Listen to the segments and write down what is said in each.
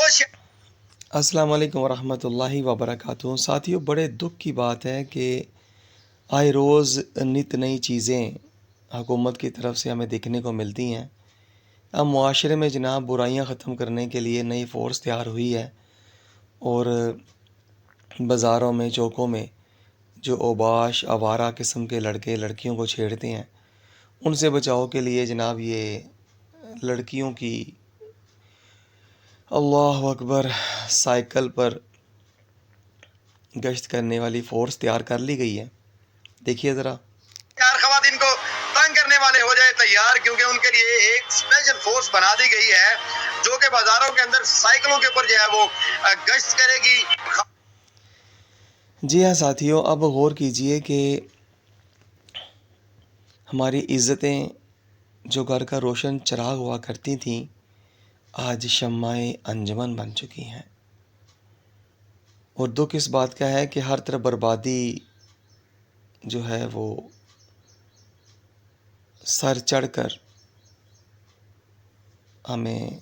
अस्सलाम वालेकुम वरहमत ल्लाहि वबरकातुहू। साथियों, बड़े दुख की बात है कि आए रोज़ नित नई चीज़ें हुकूमत की तरफ से हमें देखने को मिलती हैं। अब मुआशरे में जनाब बुराइयां ख़त्म करने के लिए नई फ़ोर्स तैयार हुई है और बाज़ारों में चौकों में जो ओबाश आवारा किस्म के लड़के लड़कियों को छेड़ते हैं, उनसे बचाव के लिए जनाब ये लड़कियों की अल्लाह अकबर साइकिल पर गश्त करने वाली फ़ोर्स तैयार कर ली गई है। देखिए ज़रा। यार ख़वातीन को तंग करने वाले हो जाए तैयार, क्योंकि उनके लिए एक स्पेशल फोर्स बना दी गई है जो कि बाजारों के अंदर साइकिलों के ऊपर जो है वो गश्त करेगी। जी हाँ साथियों, अब गौर कीजिए कि हमारी इज़्ज़तें जो घर का रोशन चिराग हुआ करती थीं, आज शम्माए अंजुमन बन चुकी हैं। और दुख इस बात का है कि हर तरफ बर्बादी जो है वो सर चढ़कर हमें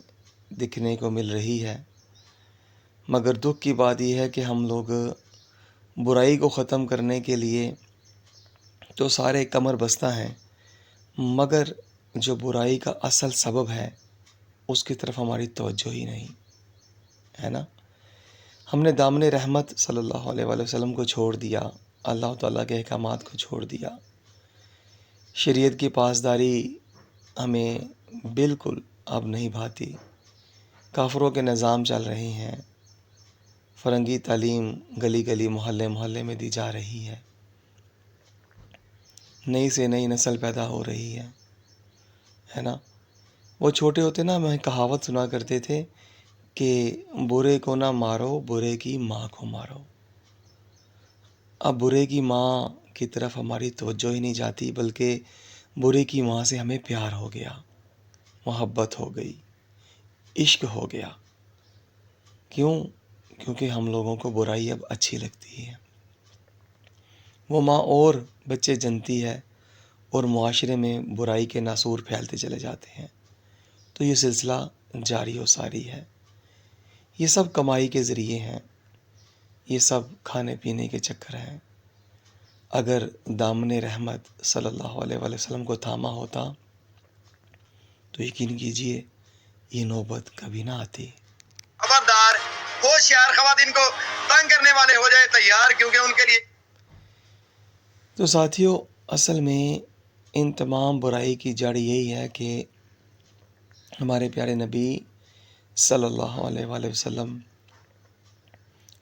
दिखने को मिल रही है। मगर दुख की बात यह है कि हम लोग बुराई को ख़त्म करने के लिए तो सारे कमर बस्ता हैं, मगर जो बुराई का असल सबब है उसकी तरफ हमारी तवज्जो ही नहीं है ना। हमने दामने रहमत सल्लल्लाहु अलैहि वसल्लम को छोड़ दिया, अल्लाह ताला के अहकामात को छोड़ दिया। शरीयत की पासदारी हमें बिल्कुल अब नहीं भाती। काफरों के निज़ाम चल रहे हैं, फ़रंगी तालीम गली गली मोहल्ले मोहल्ले में दी जा रही है, नई से नई नस्ल पैदा हो रही है ना। वो छोटे होते ना, हमें कहावत सुना करते थे कि बुरे को ना मारो, बुरे की माँ को मारो। अब बुरे की माँ की तरफ हमारी तवज्जो ही नहीं जाती, बल्कि बुरे की माँ से हमें प्यार हो गया, मोहब्बत हो गई, इश्क हो गया। क्यों? क्योंकि हम लोगों को बुराई अब अच्छी लगती है। वो माँ और बच्चे जनती है और मुआशरे में बुराई के नासूर फैलते चले जाते हैं। तो ये सिलसिला जारी व सारी है। ये सब कमाई के ज़रिए हैं, ये सब खाने पीने के चक्कर हैं। अगर दामने रहमत सल्लल्लाहु अलैहि वसल्लम को थामा होता तो यकीन कीजिए ये नौबत कभी ना आती। खबरदार, होशियार, ख़वातीन को तंग करने वाले हो जाए तैयार, क्योंकि उनके लिए तो साथियों, असल में इन तमाम बुराई की जड़ यही है कि हमारे प्यारे नबी सल्लल्लाहु अलैहि वसल्लम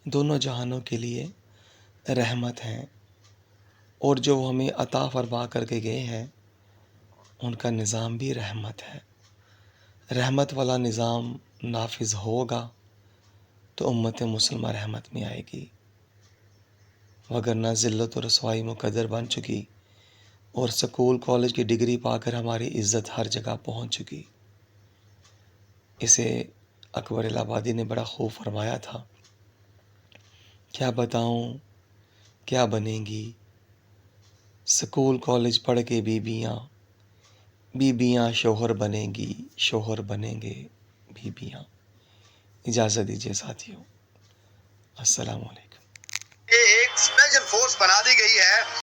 दोनों जहानों के लिए रहमत हैं, और जो हमें अता फरमा करके गए हैं उनका निज़ाम भी रहमत है। रहमत वाला निज़ाम नाफिज होगा तो उम्मत मुसलमान रहमत में आएगी, वगरना ज़िल्लत और रसवाई मुकद्दर बन चुकी और स्कूल कॉलेज की डिग्री पाकर हमारी इज़्ज़त हर जगह पहुंच चुकी। इसे अकबर इलाहाबादी ने बड़ा खूब फरमाया था। क्या बताऊं क्या बनेंगी स्कूल कॉलेज पढ़ के बीबियाँ, बीबियाँ शोहर बनेंगी, शोहर बनेंगे बीबियाँ। इजाज़त दीजिए साथियों, अस्सलाम वालेकुम। एक स्पेशल फोर्स बना दी गई है।